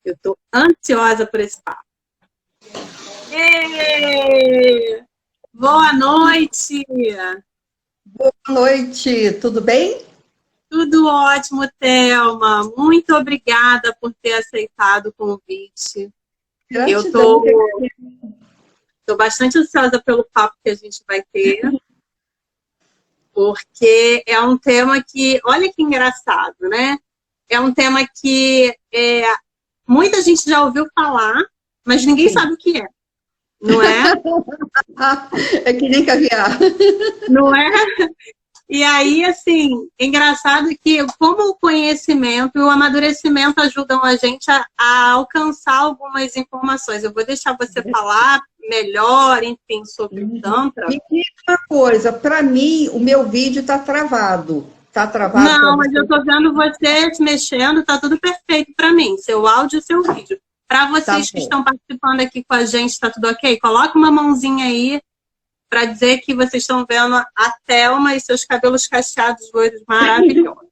Eu estou ansiosa por esse papo. Ê! Boa noite! Boa noite, tudo bem? Tudo ótimo, Thelma. Muito obrigada por ter aceitado o convite. Eu Gratidão. estou bastante ansiosa pelo papo que a gente vai ter, porque é um tema que, olha que engraçado, né? É um tema que muita gente já ouviu falar, mas ninguém Sim. sabe o que é, não é? É que nem caviar. Não é? E aí, assim, é engraçado que como o conhecimento e o amadurecimento ajudam a gente a alcançar algumas informações. Eu vou deixar você falar melhor, enfim, sobre o Tantra. Me diz uma coisa, para mim, o meu vídeo está travado. Está travado para Não, mas eu você? estou vendo você se mexendo, está tudo perfeito para mim, seu áudio e seu vídeo. Para Tá vocês que bom. estão participando aqui com a gente, está tudo ok? Coloca uma mãozinha aí para dizer que vocês estão vendo a Thelma e seus cabelos cacheados loiros maravilhosos.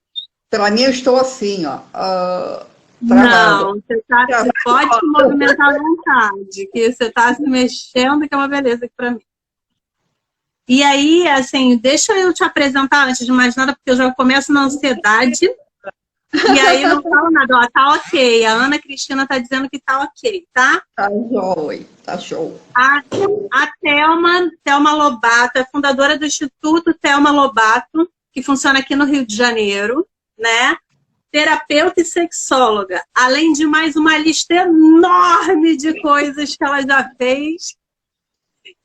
Para mim, eu estou assim, ó, travada. Não, você pode se movimentar à vontade, que você está se mexendo, que é uma beleza aqui para mim. E aí, assim, deixa eu te apresentar antes de mais nada, porque eu já começo na ansiedade, e aí não falo nada. Ó, tá ok, a Ana Cristina tá dizendo que tá ok, tá? Tá jóia, tá show. A Thelma Lobato, é fundadora do Instituto Thelma Lobato, que funciona aqui no Rio de Janeiro, né? Terapeuta e sexóloga, além de mais uma lista enorme de coisas que ela já fez.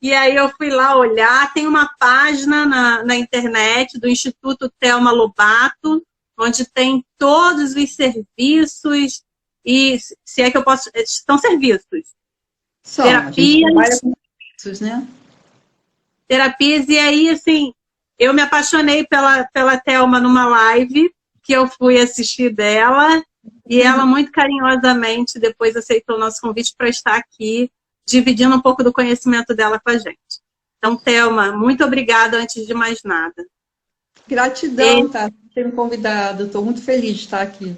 E aí eu fui lá olhar, tem uma página na internet do Instituto Thelma Lobato, onde tem todos os serviços, e se é que eu posso... São serviços. A gente trabalha com serviços, né? Terapias, e aí, assim, eu me apaixonei pela Thelma numa live, que eu fui assistir dela, e ela muito carinhosamente depois aceitou o nosso convite para estar aqui, dividindo um pouco do conhecimento dela com a gente. Então, Thelma, muito obrigada antes de mais nada. Gratidão, tá? Por ter me convidado. Estou muito feliz de estar aqui.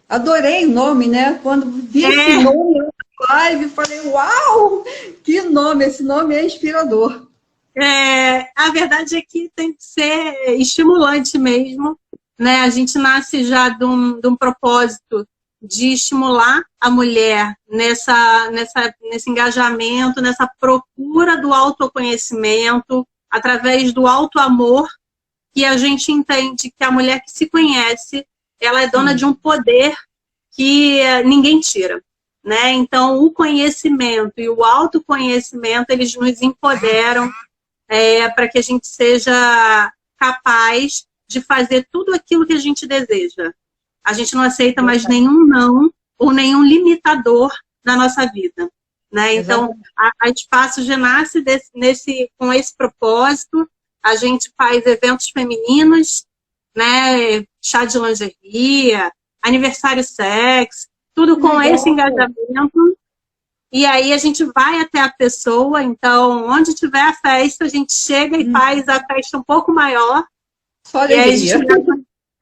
Adorei o nome, né? Quando vi esse nome na live, falei, uau! Que nome! Esse nome é inspirador. A verdade é que tem que ser estimulante mesmo, né? A gente nasce já de um propósito de estimular a mulher nesse engajamento, nessa procura do autoconhecimento, através do autoamor, que a gente entende que a mulher que se conhece, ela é dona de um poder que ninguém tira, né? Então, o conhecimento e o autoconhecimento, eles nos empoderam para que a gente seja capaz de fazer tudo aquilo que a gente deseja. A gente não aceita mais nenhum não ou nenhum limitador na nossa vida, né? Então, a Espaço já nasce com esse propósito. A gente faz eventos femininos, né? Chá de lingerie, aniversário sexo, tudo com esse engajamento. E aí a gente vai até a pessoa, então, onde tiver a festa, a gente chega e faz a festa um pouco maior. Só alegria. E aí a gente dá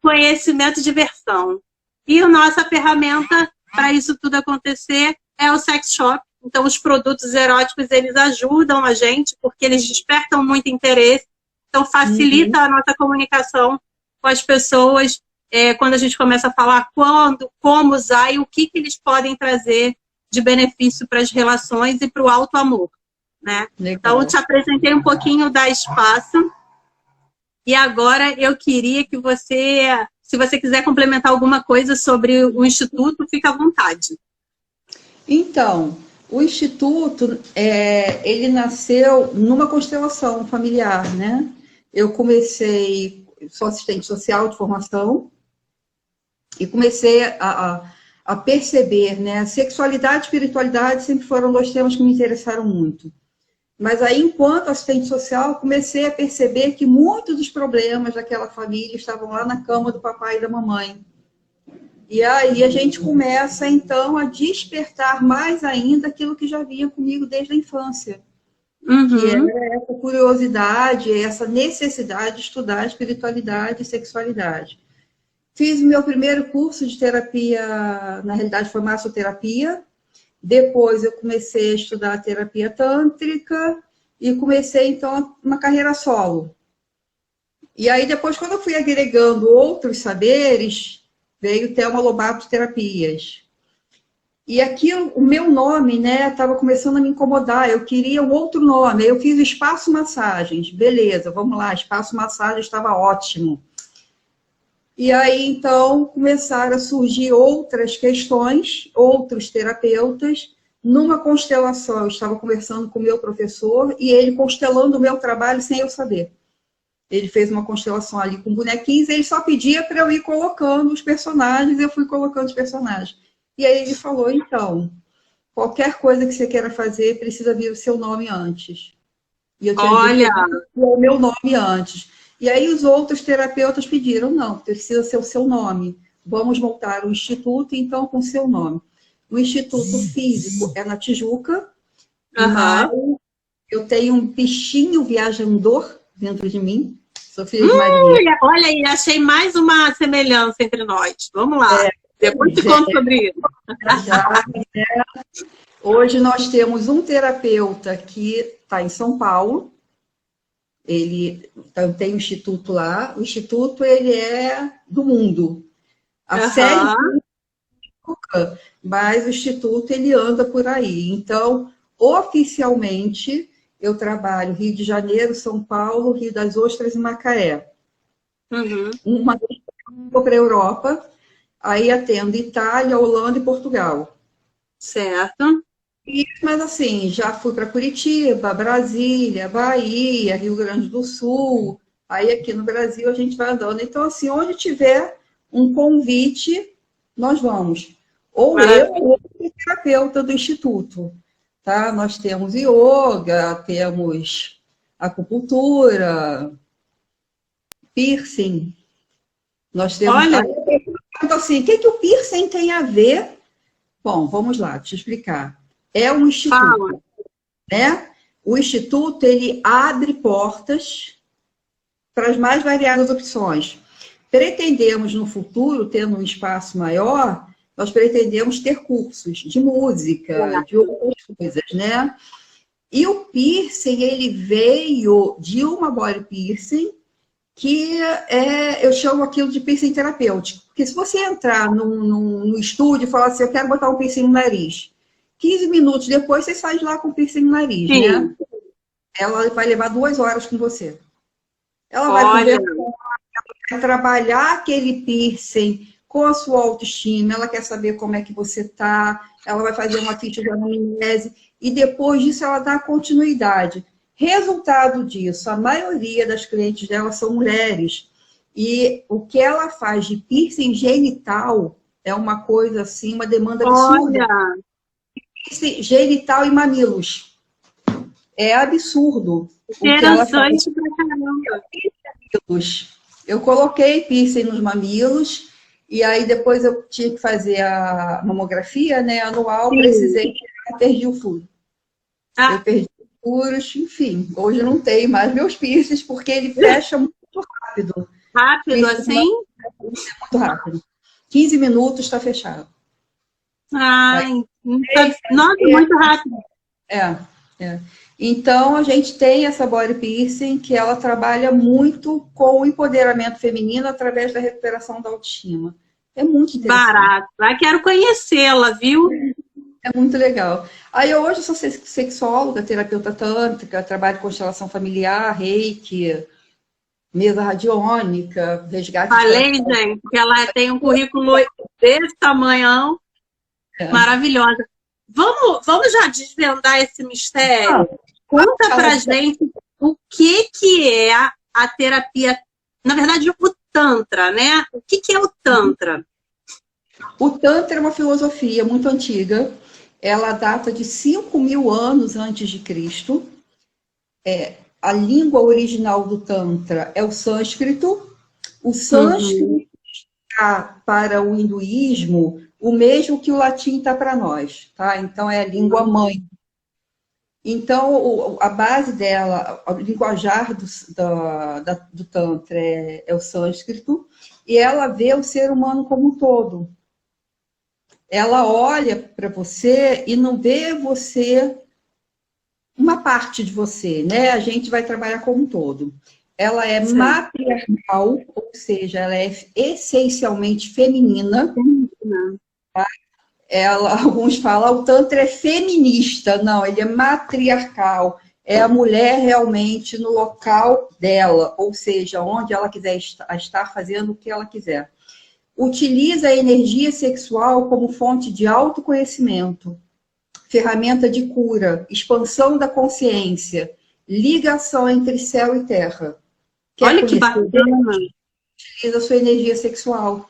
conhecimento e diversão. E a nossa ferramenta para isso tudo acontecer é o sex shop. Então, os produtos eróticos, eles ajudam a gente, porque eles despertam muito interesse. Então, facilita a nossa comunicação com as pessoas, quando a gente começa a falar quando, como usar e o que eles podem trazer de benefício para as relações e para o alto amor, né? Então, eu te apresentei um pouquinho da Espaço e agora eu queria que você, se você quiser complementar alguma coisa sobre o Instituto, fica à vontade. Então, o Instituto, ele nasceu numa constelação familiar, né? Eu sou assistente social de formação, e comecei a perceber, né? Sexualidade e espiritualidade sempre foram dois temas que me interessaram muito. Mas aí, enquanto assistente social, comecei a perceber que muitos dos problemas daquela família estavam lá na cama do papai e da mamãe. E aí a gente começa, então, a despertar mais ainda aquilo que já vinha comigo desde a infância. Que era essa curiosidade, essa necessidade de estudar espiritualidade e sexualidade. Fiz o meu primeiro curso de terapia, na realidade foi massoterapia. Depois eu comecei a estudar terapia tântrica e comecei, então, uma carreira solo. E aí, depois, quando eu fui agregando outros saberes, veio Thelma Lobato Terapias. E aqui o meu nome, né, estava começando a me incomodar. Eu queria um outro nome. Aí eu fiz Espaço Massagens. Beleza, vamos lá, Espaço Massagens estava ótimo. E aí, então, começaram a surgir outras questões, outros terapeutas. Numa constelação, eu estava conversando com o meu professor e ele constelando o meu trabalho sem eu saber. Ele fez uma constelação ali com bonequinhos e ele só pedia para eu ir colocando os personagens, e eu fui colocando os personagens. E aí ele falou, então, qualquer coisa que você queira fazer, precisa vir o seu nome antes. E eu tinha Olha, dito o meu nome antes. E aí os outros terapeutas pediram, não, precisa ser o seu nome. Vamos montar o instituto, então, com o seu nome. O Instituto Físico é na Tijuca, mas eu tenho um bichinho viajandor dentro de mim. Sou filha de marinheiro. olha aí, achei mais uma semelhança entre nós. Vamos lá. Depois te conto sobre isso. Já, né? Hoje nós temos um terapeuta que está em São Paulo. Ele tem um instituto lá. O instituto ele é do mundo. A sede é, mas o instituto ele anda por aí. Então, oficialmente, eu trabalho Rio de Janeiro, São Paulo, Rio das Ostras e Macaé. Uma vez eu para a Europa, aí atendo Itália, Holanda e Portugal. Certo. Mas assim, já fui para Curitiba, Brasília, Bahia, Rio Grande do Sul. Aí aqui no Brasil a gente vai andando. Então, assim, onde tiver um convite, nós vamos. Ou eu, ou o terapeuta do Instituto. Tá? Nós temos yoga, temos acupuntura, piercing. Nós temos. Olha. Então, assim, o que o piercing tem a ver? Bom, vamos lá, deixa eu explicar. É um instituto, né? O instituto, ele abre portas para as mais variadas opções. Pretendemos, no futuro, tendo um espaço maior, nós pretendemos ter cursos de música, de outras coisas, né? E o piercing, ele veio de uma body piercing, que eu chamo aquilo de piercing terapêutico. Porque se você entrar no estúdio e falar assim, eu quero botar um piercing no nariz, 15 minutos depois você sai de lá com piercing no nariz, né? Ela vai levar 2 horas com você. Ela vai conversar, vai trabalhar aquele piercing com a sua autoestima, ela quer saber como é que você está, ela vai fazer uma ficha de anamnese, e depois disso ela dá continuidade. Resultado disso, a maioria das clientes dela são mulheres. E o que ela faz de piercing genital é uma coisa assim, uma demanda absurda. Olha. Piercing genital e mamilos. É absurdo. Interessante pra caramba. Eu coloquei piercing nos mamilos, e aí depois eu tinha que fazer a mamografia, né, anual, precisei tirar, perdi o furo. Eu perdi furos, enfim, hoje eu não tenho mais meus piercings, porque ele fecha muito rápido. Rápido assim? Muito rápido. 15 minutos está fechado. Nossa, muito rápido. Então, a gente tem essa body piercing, que ela trabalha muito com o empoderamento feminino através da recuperação da autoestima. É muito interessante. Barato. Quero conhecê-la, viu? É muito legal. Aí hoje eu sou sexóloga, terapeuta tântrica, trabalho com constelação familiar, reiki, mesa radiônica, resgate. Falei, gente, que ela tem um currículo desse tamanhão, maravilhosa. Vamos já desvendar esse mistério? Conta pra gente o que é a terapia, na verdade, o Tantra, né? O que é o Tantra? O Tantra é uma filosofia muito antiga. Ela data de 5.000 anos antes de Cristo. A língua original do Tantra é o sânscrito. O sânscrito está para o hinduísmo o mesmo que o latim está para nós, tá? Então, é a língua mãe. Então, a base dela, o linguajar do Tantra é o sânscrito. e ela vê o ser humano como um todo. Ela olha para você e não vê você, uma parte de você, né? A gente vai trabalhar como um todo. Ela é Sim. matriarcal, ou seja, ela é essencialmente feminina. Alguns falam, o Tantra é feminista. Não, ele é matriarcal. É a mulher realmente no local dela, ou seja, onde ela quiser estar fazendo o que ela quiser. Utiliza a energia sexual como fonte de autoconhecimento, ferramenta de cura, expansão da consciência, ligação entre céu e terra. Quer Olha que conhecer bacana. Deus? Utiliza a sua energia sexual.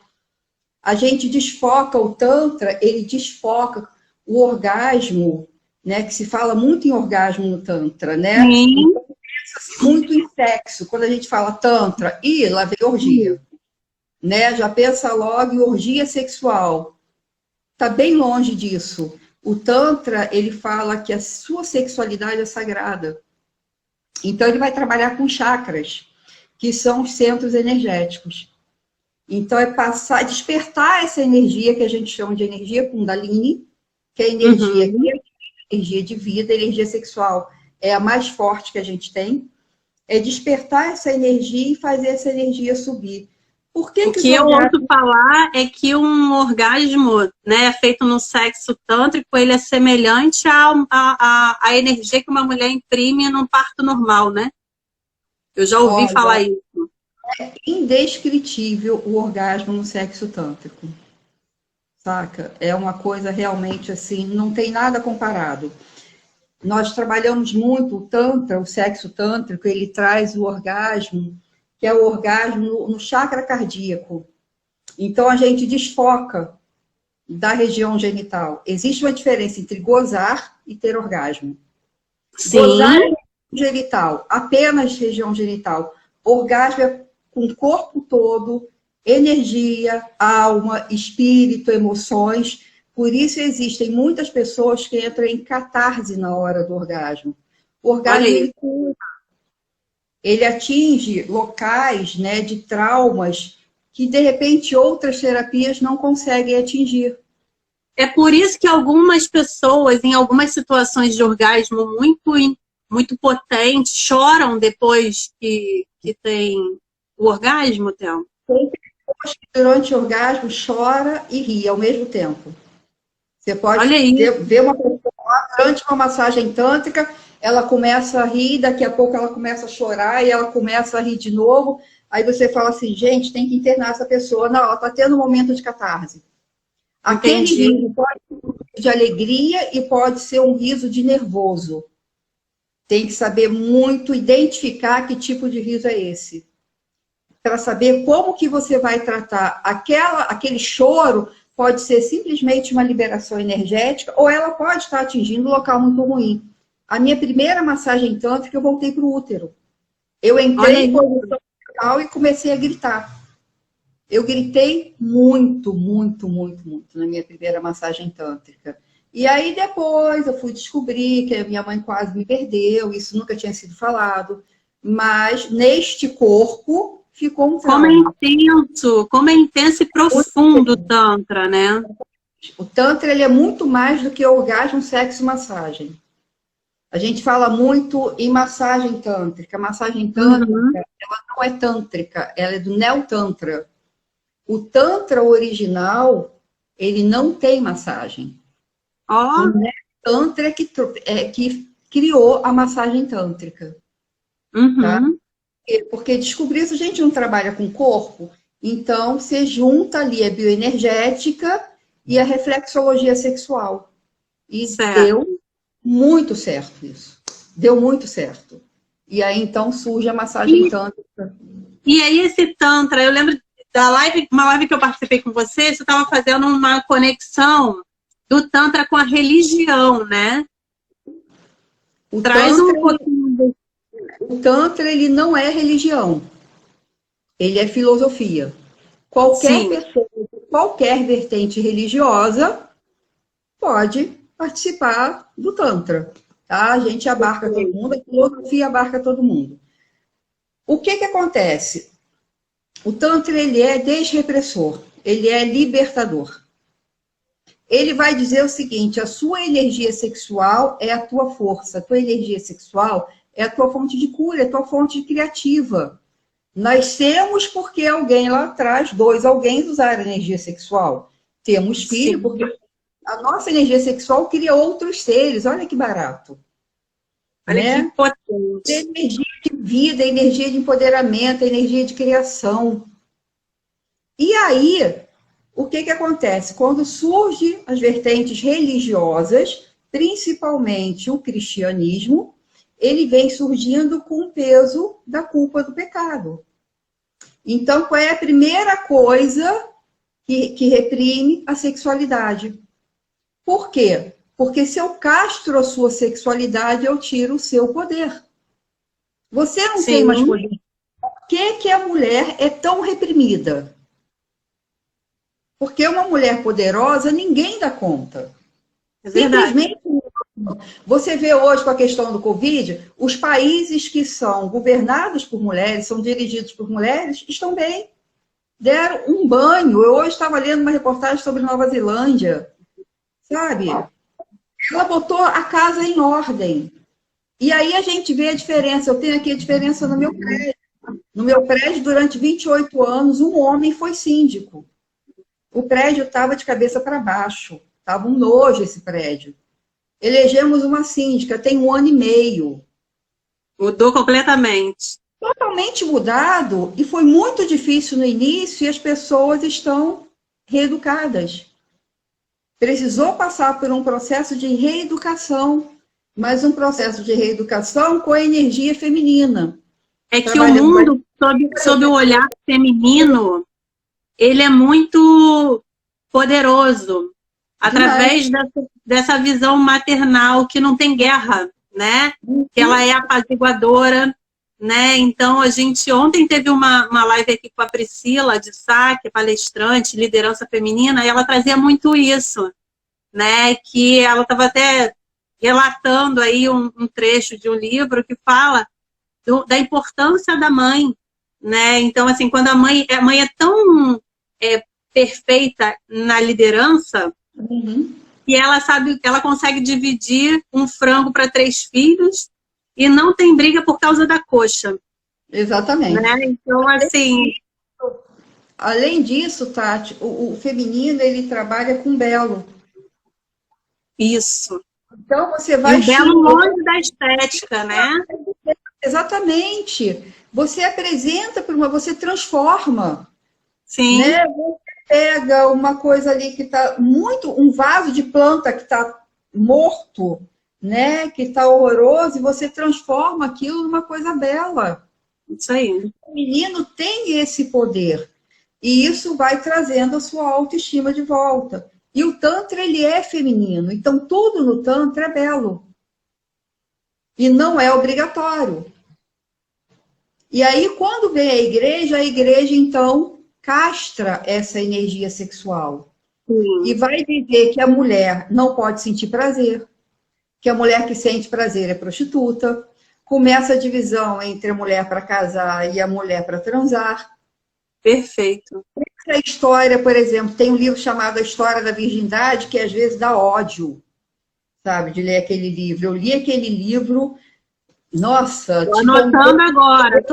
A gente desfoca o Tantra, ele desfoca o orgasmo, né? Que se fala muito em orgasmo no Tantra, né? Sim. Então, pensa-se muito em sexo. Quando a gente fala Tantra, lá vem orgia, né? Já pensa logo em orgia sexual. Está bem longe disso. O Tantra, ele fala que a sua sexualidade é sagrada. Então, ele vai trabalhar com chakras, que são os centros energéticos. Então, é passar, despertar essa energia que a gente chama de energia Kundalini, que é a energia, energia de vida, energia sexual é a mais forte que a gente tem. É despertar essa energia e fazer essa energia subir. Por que O que os que eu ouço orgasmos... falar é que um orgasmo, né, feito no sexo tântrico, ele é semelhante à energia que uma mulher imprime num parto normal, né? Eu já ouvi falar Olha, isso. indescritível o orgasmo no sexo tântrico, saca? É uma coisa realmente assim, não tem nada comparado. Nós trabalhamos muito o Tantra, o sexo tântrico, ele traz o orgasmo, que é o orgasmo no chakra cardíaco. Então, a gente desfoca da região genital. Existe uma diferença entre gozar e ter orgasmo. Gozar Sim, é genital, apenas região genital. Orgasmo é com o corpo todo, energia, alma, espírito, emoções. Por isso existem muitas pessoas que entram em catarse na hora do orgasmo. O olha orgasmo aí. ele atinge locais, né, de traumas que de repente outras terapias não conseguem atingir. É por isso que algumas pessoas, em algumas situações de orgasmo muito potente, choram depois que tem o orgasmo, Théo. Tem pessoas que durante o orgasmo chora e ri ao mesmo tempo. Você pode Olha aí. ver uma pessoa lá, durante uma massagem tântrica, ela começa a rir, daqui a pouco ela começa a chorar e ela começa a rir de novo. Aí você fala assim, gente, tem que internar essa pessoa. Não, ela está tendo um momento de catarse. Aquele Entendi. riso pode ser um riso de alegria e pode ser um riso de nervoso. Tem que saber muito identificar que tipo de riso é esse. Para saber como que você vai tratar aquele choro, pode ser simplesmente uma liberação energética, ou ela pode estar atingindo um local muito ruim. A minha primeira massagem tântrica, eu voltei para o útero. Eu Olha entrei em aí. posição fetal e comecei a gritar. Eu gritei muito, muito, muito, muito na minha primeira massagem tântrica. E aí depois eu fui descobrir que a minha mãe quase me perdeu, isso nunca tinha sido falado, mas neste corpo ficou um trauma. Como é intenso e profundo o Tantra, né? O Tantra ele é muito mais do que orgasmo, sexo e massagem. A gente fala muito em massagem tântrica. Massagem tântrica Uhum. não é tântrica, ela é do Neo-Tantra. O Tantra original, ele não tem massagem. O Ó, Neo-Tantra que criou a massagem tântrica. Tá? uhum. Porque descobriu isso, a gente não trabalha com o corpo, então você junta ali a bioenergética e a reflexologia sexual. E Certo. deu muito certo isso. Deu muito certo. E aí, então, surge a massagem E, tântrica. e aí esse Tantra, eu lembro da live, uma live que eu participei com você estava fazendo uma conexão do Tantra com a religião, né? O Traz um Tantra, pouquinho. o Tantra, ele não é religião. Ele é filosofia. Qualquer Sim, pessoa, qualquer vertente religiosa pode participar do Tantra. Tá? A gente abarca todo mundo, a filosofia abarca todo mundo. O que acontece? O Tantra, ele é desrepressor, ele é libertador. Ele vai dizer o seguinte, a sua energia sexual é a tua força, a tua energia sexual é a tua fonte de cura, é a tua fonte criativa. Nascemos porque alguém lá atrás, alguém usaram energia sexual. Temos filho porque a nossa energia sexual cria outros seres, olha que barato. Olha né? que potente. Energia de vida, energia de empoderamento, energia de criação. E aí, o que acontece? Quando surgem as vertentes religiosas, principalmente o cristianismo, ele vem surgindo com o peso da culpa do pecado. Então, qual é a primeira coisa que reprime a sexualidade? Por quê? Porque se eu castro a sua sexualidade, eu tiro o seu poder. Você não tem mais poder. Por que a mulher é tão reprimida? Porque uma mulher poderosa, ninguém dá conta. É verdade. Simplesmente, você vê hoje com a questão do Covid, os países que são governados por mulheres, são dirigidos por mulheres, estão bem. Deram um banho. Eu hoje estava lendo uma reportagem sobre Nova Zelândia, sabe? Ela botou a casa em ordem. E aí a gente vê a diferença. Eu tenho aqui a diferença no meu prédio. No meu prédio, durante 28 anos, um homem foi síndico. O prédio estava de cabeça para baixo. Estava um nojo esse prédio. Elegemos uma síndica, tem 1 ano e meio. Mudou completamente. Totalmente mudado. E foi muito difícil no início e as pessoas estão reeducadas. Precisou passar por um processo de reeducação, mas um processo de reeducação com a energia feminina. É que o mundo, sob o olhar feminino, ele é muito poderoso, através dessa visão maternal, que não tem guerra, né? Que ela é apaziguadora, né? Então, a gente ontem teve uma live aqui com a Priscila de Sá, que é palestrante, liderança feminina, e ela trazia muito isso, né? Que ela estava até relatando aí um trecho de um livro que fala da importância da mãe, né? Então, assim, quando a mãe é tão perfeita na liderança, e ela sabe que ela consegue dividir um frango para 3 filhos e não tem briga por causa da coxa. Exatamente. Né? Então, assim... Além disso, Tati, o feminino, ele trabalha com belo. Isso. Então, você vai... E o belo longe da estética, né? Exatamente. Você apresenta para uma... Você transforma. Sim. Né? Você pega uma coisa ali que está muito... Um vaso de planta que está morto, né? Que está horroroso, e você transforma aquilo numa coisa bela. Isso aí. O menino tem esse poder. E isso vai trazendo a sua autoestima de volta. E o Tantra, ele é feminino. Então, tudo no Tantra é belo. E não é obrigatório. E aí, quando vem a igreja, então, castra essa energia sexual. Sim. E vai dizer que a mulher não pode sentir prazer, que a mulher que sente prazer é prostituta. Começa a divisão entre a mulher para casar e a mulher para transar. Perfeito. Essa história, por exemplo, tem um livro chamado A História da Virgindade, que às vezes dá ódio, sabe, de ler aquele livro. Eu li aquele livro, nossa... Estou anotando agora.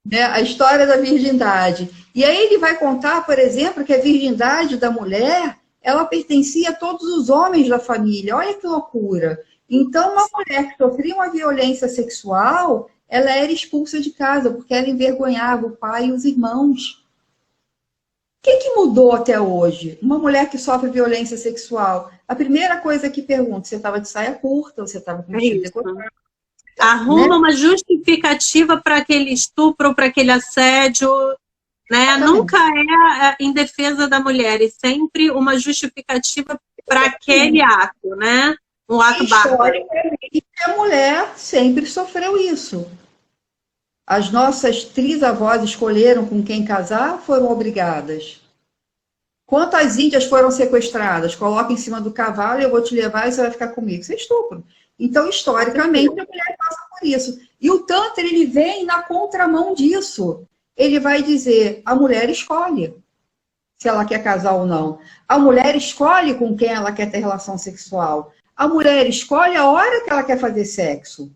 Né? A História da Virgindade. E aí ele vai contar, por exemplo, que a virgindade da mulher, ela pertencia a todos os homens da família. Olha que loucura. Então, uma mulher que sofria uma violência sexual, ela era expulsa de casa, porque ela envergonhava o pai e os irmãos. O que mudou até hoje? Uma mulher que sofre violência sexual, a primeira coisa que pergunta, você estava de saia curta, você estava com vestido decorado. Arruma, né? uma justificativa para aquele estupro, para aquele assédio, né? Nunca é em defesa da mulher, e sempre uma justificativa para aquele ato, né? Um ato bárbaro. E a mulher sempre sofreu isso. As nossas trisavós escolheram com quem casar, foram obrigadas. Quantas índias foram sequestradas? Coloca em cima do cavalo, eu vou te levar e você vai ficar comigo. Isso é estupro. Então, historicamente, a mulher passa por isso. E o Tantra, ele vem na contramão disso. Ele vai dizer, a mulher escolhe se ela quer casar ou não. A mulher escolhe com quem ela quer ter relação sexual. A mulher escolhe a hora que ela quer fazer sexo.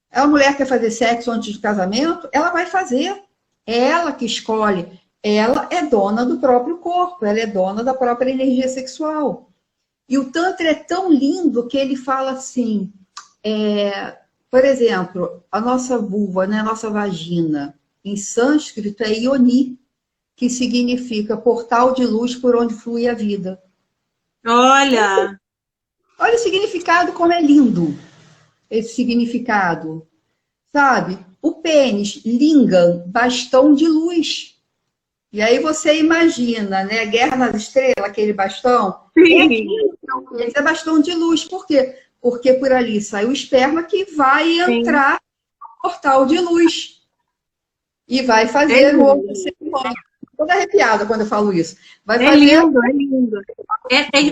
A mulher quer fazer sexo antes do casamento, ela vai fazer. É ela que escolhe. Ela é dona do próprio corpo, ela é dona da própria energia sexual. E o Tantra é tão lindo que ele fala assim, por exemplo, a nossa vulva, né, a nossa vagina, em sânscrito é Ioni, que significa portal de luz por onde flui a vida. Olha! Olha o significado, como é lindo esse significado, sabe? O pênis, lingam, bastão de luz. E aí você imagina, né? Guerra nas Estrelas, aquele bastão. Sim. Esse é bastão de luz. Por quê? Porque por ali sai o esperma que vai entrar no portal de luz. E vai fazer o outro ser humano. Toda arrepiada quando eu falo isso. Vai fazer... lindo, é lindo.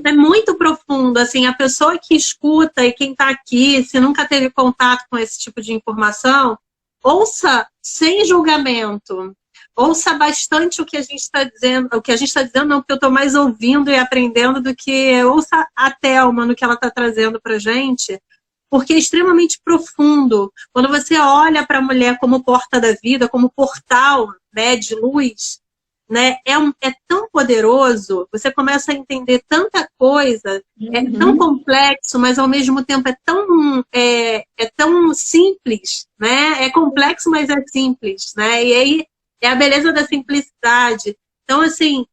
É muito profundo, assim, a pessoa que escuta e quem está aqui, se nunca teve contato com esse tipo de informação, ouça sem julgamento. Ouça bastante o que a gente está dizendo, o que a gente está dizendo não, porque eu estou mais ouvindo e aprendendo do que ouça a Thelma no que ela está trazendo para a gente, porque é extremamente profundo. Quando você olha para a mulher como porta da vida, como portal, né, de luz, né, é tão poderoso, você começa a entender tanta coisa, é tão complexo, mas ao mesmo tempo é tão simples, né? É complexo, mas é simples, né? E aí é a beleza da simplicidade. Então, assim,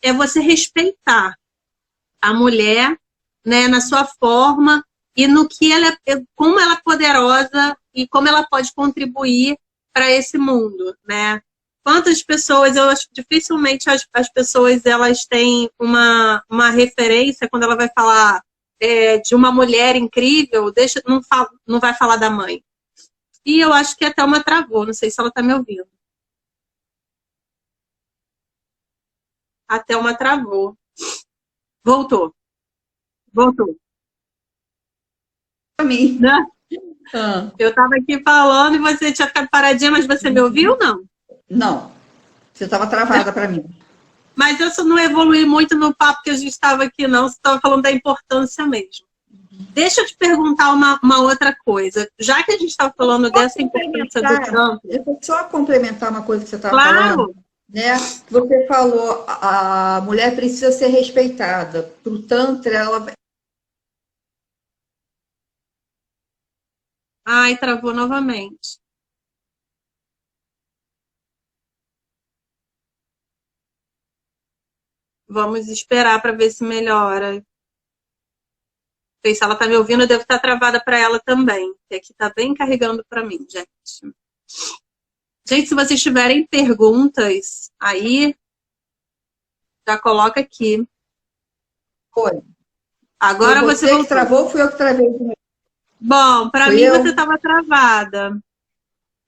é você respeitar a mulher, né, na sua forma e no que como ela é poderosa e como ela pode contribuir para esse mundo, né? Quantas pessoas, eu acho que dificilmente as pessoas elas têm uma referência quando ela vai falar de uma mulher incrível, não vai falar da mãe. E eu acho que até uma travou, não sei se ela está me ouvindo. Até uma travou. Voltou. Para mim. Né? Eu estava aqui falando e você tinha ficado paradinha, mas você me ouviu ou não? Não. Você estava travada para mim. Mas eu não evolui muito no papo que a gente estava aqui, não. Você estava falando da importância mesmo. Deixa eu te perguntar uma outra coisa. Já que a gente está falando dessa importância do campo... Eu vou só complementar uma coisa que você estava falando. Né? Você falou, a mulher precisa ser respeitada. Para o Tantra, ela... Ai, travou novamente. Vamos esperar para ver se melhora. Não sei se ela está me ouvindo, eu devo estar travada para ela também. Que aqui está bem carregando para mim, gente. Gente, se vocês tiverem perguntas aí, já coloca aqui. Foi. Agora você que travou, fui eu que travei. Bom, para mim você estava travada.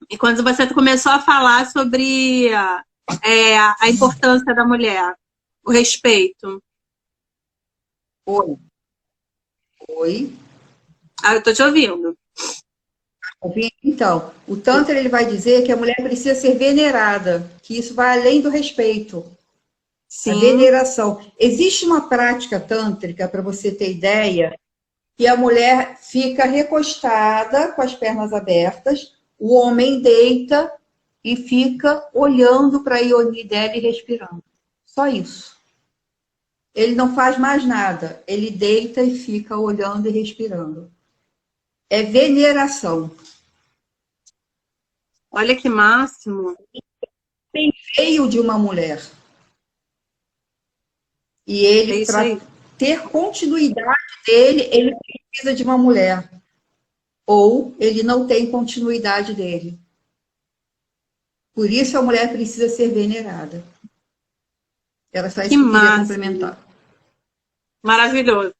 E quando você começou a falar sobre a importância da mulher, o respeito. Oi. Ah, eu estou te ouvindo. Então, o Tantra ele vai dizer que a mulher precisa ser venerada, que isso vai além do respeito. Sim. A veneração. Existe uma prática tântrica, para você ter ideia, que a mulher fica recostada com as pernas abertas, o homem deita e fica olhando para a Ioni dela e respirando. Só isso. Ele não faz mais nada. Ele deita e fica olhando e respirando. É veneração. Olha que máximo. Veio de uma mulher. E ele, para ter continuidade dele, ele precisa de uma mulher. Ou ele não tem continuidade dele. Por isso a mulher precisa ser venerada. Era só isso que eu queria complementar. Maravilhoso.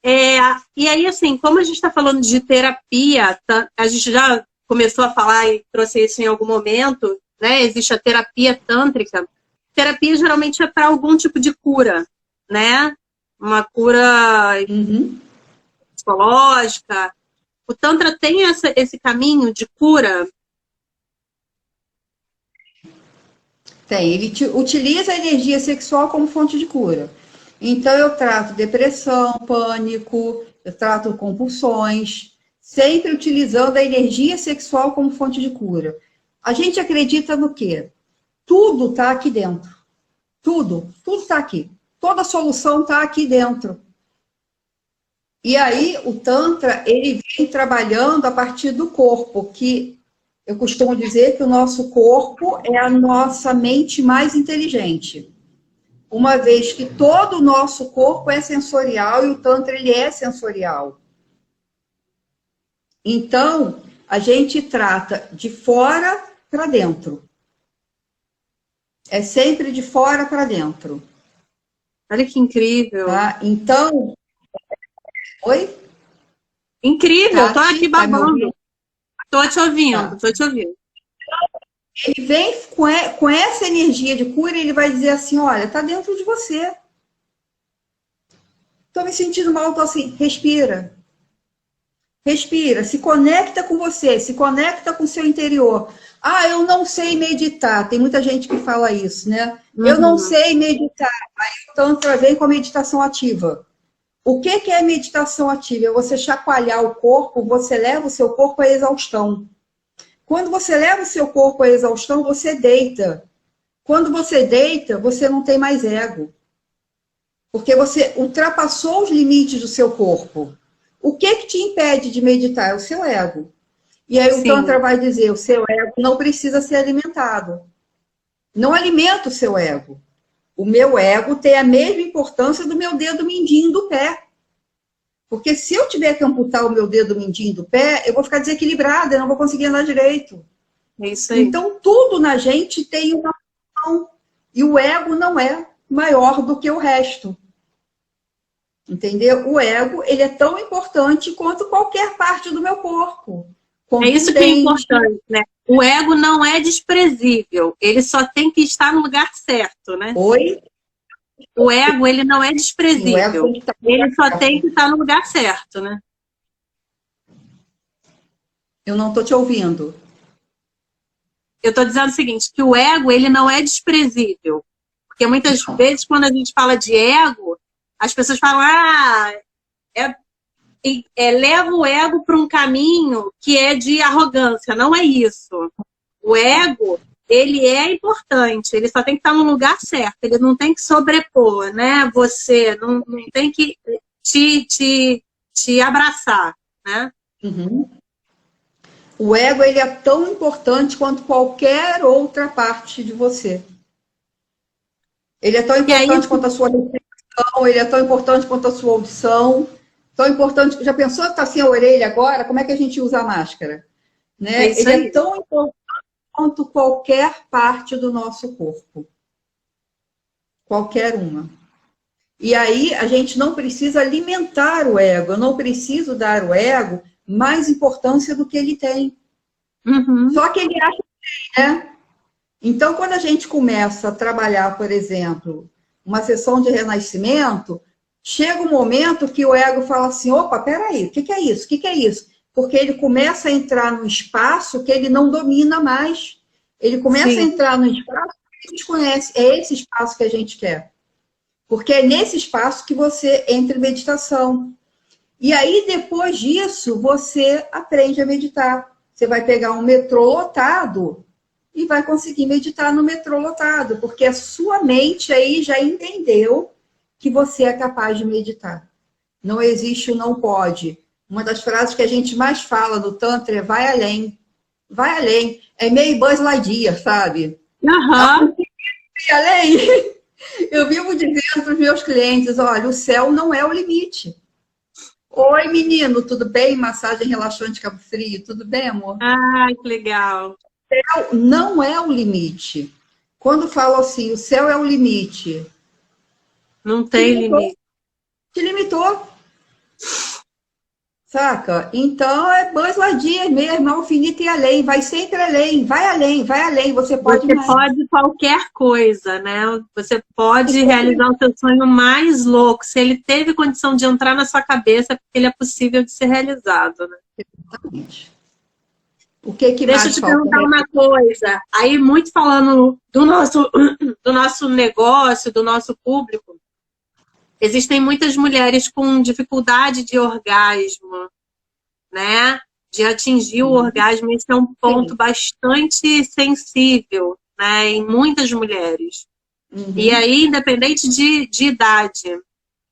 E aí, assim, como a gente está falando de terapia, a gente já começou a falar e trouxe isso em algum momento, né? Existe a terapia tântrica. Terapia geralmente é para algum tipo de cura, né? Uma cura psicológica. O Tantra tem esse caminho de cura? Tem, ele utiliza a energia sexual como fonte de cura. Então, eu trato depressão, pânico, eu trato compulsões, sempre utilizando a energia sexual como fonte de cura. A gente acredita no quê? Tudo está aqui dentro. Tudo está aqui. Toda solução está aqui dentro. E aí, o Tantra, ele vem trabalhando a partir do corpo, que eu costumo dizer que o nosso corpo é a nossa mente mais inteligente. Uma vez que todo o nosso corpo é sensorial e o Tantra, ele é sensorial. Então, a gente trata de fora para dentro. É sempre de fora para dentro. Olha que incrível. Tá? Então, oi? Incrível, estou Tati, aqui tá me babando. ouvindo? Estou te ouvindo, Tá. estou te ouvindo. Ele vem com essa energia de cura, ele vai dizer assim, olha, está dentro de você. Estou me sentindo mal, estou assim, respira. Respira, se conecta com você, se conecta com o seu interior. Ah, eu não sei meditar. Tem muita gente que fala isso, né? Eu não sei meditar. Aí o Tantra vem com a meditação ativa. O que é meditação ativa? É você chacoalhar o corpo, você leva o seu corpo à exaustão. Quando você leva o seu corpo à exaustão, você deita. Quando você deita, você não tem mais ego. Porque você ultrapassou os limites do seu corpo. O que te impede de meditar? É o seu ego. E aí o Tantra vai dizer, o seu ego não precisa ser alimentado. Não alimenta o seu ego. O meu ego tem a mesma importância do meu dedo mindinho do pé. Porque se eu tiver que amputar o meu dedo mindinho do pé, eu vou ficar desequilibrada, eu não vou conseguir andar direito. É isso aí. Então, tudo na gente tem uma função. E o ego não é maior do que o resto. Entendeu? O ego, ele é tão importante quanto qualquer parte do meu corpo. É isso que é importante, né? O ego não é desprezível, ele só tem que estar no lugar certo, né? Oi? O ego, ele não é desprezível, ele só tem que estar no lugar certo, né? Eu não estou te ouvindo. Eu estou dizendo o seguinte, que o ego, ele não é desprezível. Porque muitas vezes, quando a gente fala de ego, as pessoas falam, leva o ego para um caminho que é de arrogância. Não é isso. O ego, ele é importante, ele só tem que estar no lugar certo, ele não tem que sobrepor, né? Você não tem que te abraçar, né? Uhum. O ego, ele é tão importante quanto qualquer outra parte de você. Ele é tão importante quanto a sua respiração, ele é tão importante quanto a sua audição, tão importante. Já pensou que está sem a orelha agora? Como é que a gente usa a máscara? Né? Ele é tão importante quanto qualquer parte do nosso corpo. Qualquer uma. E aí a gente não precisa alimentar o ego, eu não preciso dar ao ego mais importância do que ele tem. Uhum. Só que ele acha que tem, né? Então, quando a gente começa a trabalhar, por exemplo, uma sessão de renascimento, chega um momento que o ego fala assim, opa, peraí, o que é isso? O que é isso? Porque ele começa a entrar num espaço que ele não domina mais. Ele começa a entrar num espaço que a gente conhece. É esse espaço que a gente quer. Porque é nesse espaço que você entra em meditação. E aí, depois disso, você aprende a meditar. Você vai pegar um metrô lotado e vai conseguir meditar no metrô lotado, porque a sua mente aí já entendeu que você é capaz de meditar. Não existe o não pode. Uma das frases que a gente mais fala no Tantra é vai além. Vai além. É meio Buzz Lightyear, sabe? Uhum. Vai além. Eu vivo dizendo para os meus clientes, olha, o céu não é o limite. Oi, menino, tudo bem? Massagem relaxante Cabo Frio, tudo bem, amor? Ai, que legal. O céu não é o limite. Quando falo assim, o céu é o limite. Não tem limite. Te limitou. Saca? Então é Buzz Lightyear mesmo, ao infinito e além, vai sempre além, vai além, você pode Você mais. pode qualquer coisa, né? Você pode realizar o seu sonho mais louco. Se ele teve condição de entrar na sua cabeça, porque ele é possível de ser realizado, né? Exatamente. O que que Deixa eu mais te falta? perguntar uma coisa. Aí, muito falando do nosso negócio, do nosso público, existem muitas mulheres com dificuldade de orgasmo, né? De atingir o orgasmo. Esse é um ponto Sim. bastante sensível, né? Em muitas mulheres. E Uhum. aí, independente de idade, Sim.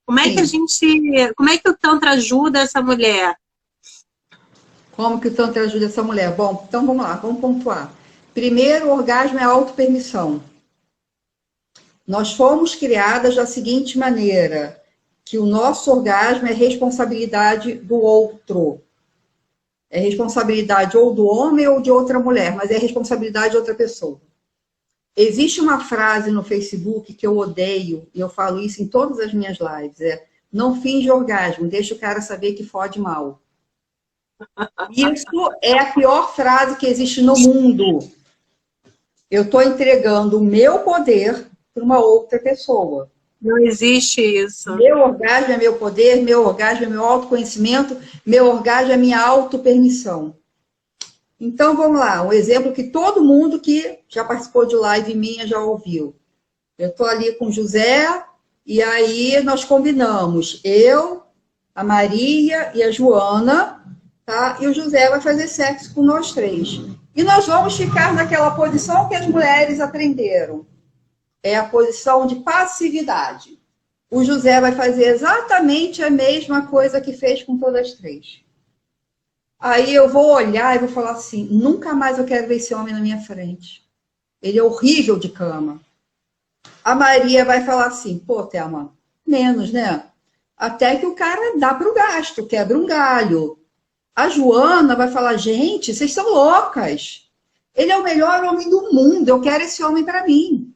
como é que o Tantra ajuda essa mulher? Como que o Tantra ajuda essa mulher? Bom, então vamos lá, vamos pontuar. Primeiro, o orgasmo é a autopermissão. Nós fomos criadas da seguinte maneira, que o nosso orgasmo é responsabilidade do outro. É responsabilidade ou do homem ou de outra mulher, mas é responsabilidade de outra pessoa. Existe uma frase no Facebook que eu odeio, e eu falo isso em todas as minhas lives, não finge orgasmo, deixa o cara saber que fode mal. Isso é a pior frase que existe no mundo. Eu estou entregando o meu poder para uma outra pessoa. Não existe isso. Meu orgasmo é meu poder, meu orgasmo é meu autoconhecimento, meu orgasmo é minha autopermissão. Então, vamos lá, um exemplo que todo mundo que já participou de live minha já ouviu. Eu estou ali com o José, e aí nós combinamos, eu, a Maria e a Joana, tá? E o José vai fazer sexo com nós três. E nós vamos ficar naquela posição que as mulheres aprenderam. É a posição de passividade. O José vai fazer exatamente a mesma coisa que fez com todas as três. Aí eu vou olhar e vou falar assim, nunca mais eu quero ver esse homem na minha frente. Ele é horrível de cama. A Maria vai falar assim, pô, Thelma, menos, né? Até que o cara dá para o gasto, quebra um galho. A Joana vai falar, gente, vocês são loucas. Ele é o melhor homem do mundo, eu quero esse homem para mim.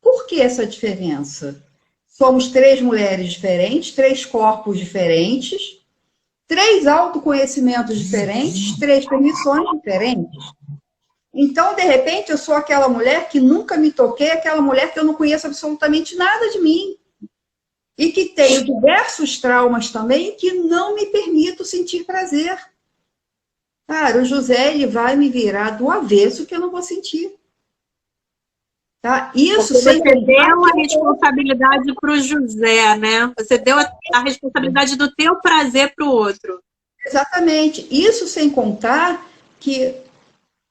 Por que essa diferença? Somos três mulheres diferentes, três corpos diferentes, três autoconhecimentos diferentes, três permissões diferentes. Então, de repente, eu sou aquela mulher que nunca me toquei, aquela mulher que eu não conheço absolutamente nada de mim. E que tenho diversos traumas também que não me permito sentir prazer. Cara, o José, ele vai me virar do avesso que eu não vou sentir. Tá? Isso Porque sem você deu a contar que responsabilidade para o José, né? Você deu a responsabilidade do teu prazer para o outro. exatamente. Isso sem contar que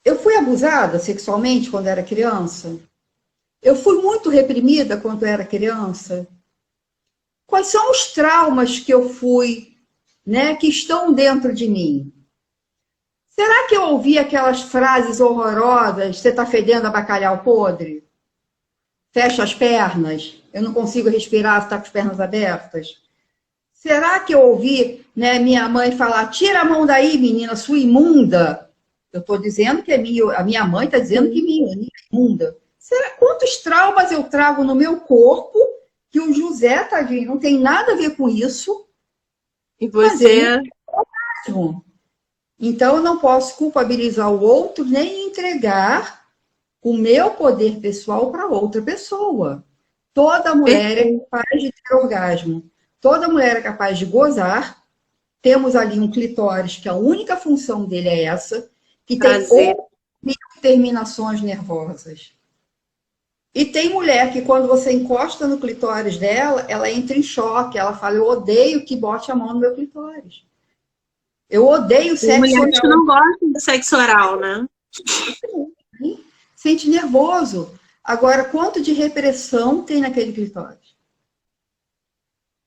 eu fui abusada sexualmente quando era criança. Eu fui muito reprimida quando era criança. Quais são os traumas que eu fui, né, que estão dentro de mim? Será que eu ouvi aquelas frases horrorosas, você está fedendo a bacalhau podre? Fecha as pernas, eu não consigo respirar, você está com as pernas abertas? Será que eu ouvi, né, minha mãe falar, tira a mão daí, menina, sua imunda? Eu estou dizendo que a minha mãe está dizendo que minha imunda. Será, quantos traumas eu trago no meu corpo que o José, tadinho, não tem nada a ver com isso? E você... Então, eu não posso culpabilizar o outro nem entregar o meu poder pessoal para outra pessoa. Toda mulher é capaz de ter orgasmo. Toda mulher é capaz de gozar. Temos ali um clitóris, que a única função dele é essa, que tem 8 terminações nervosas. E tem mulher que quando você encosta no clitóris dela, ela entra em choque, ela fala, eu odeio que bote a mão no meu clitóris. Eu odeio sexo oral. Tem mulheres que não gostam de sexo oral, né? Sente nervoso. Agora, quanto de repressão tem naquele clitóris?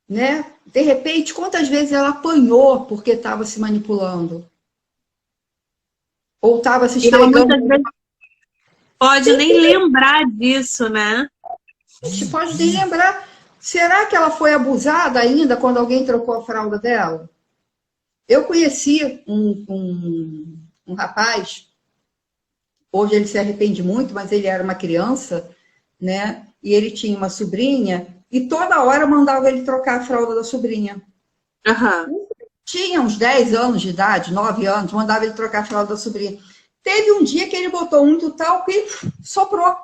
Né? De repente, quantas vezes ela apanhou porque estava se manipulando? Ou estava se esfregando? Muitas vezes pode nem lembrar disso, né? A gente pode nem lembrar. Será que ela foi abusada ainda quando alguém trocou a fralda dela? Eu conheci um rapaz, hoje ele se arrepende muito, mas ele era uma criança, né? E ele tinha uma sobrinha, e toda hora mandava ele trocar a fralda da sobrinha. Uhum. tinha uns 10 anos de idade, 9 anos, mandava ele trocar a fralda da sobrinha. Teve um dia que ele botou muito talco e soprou.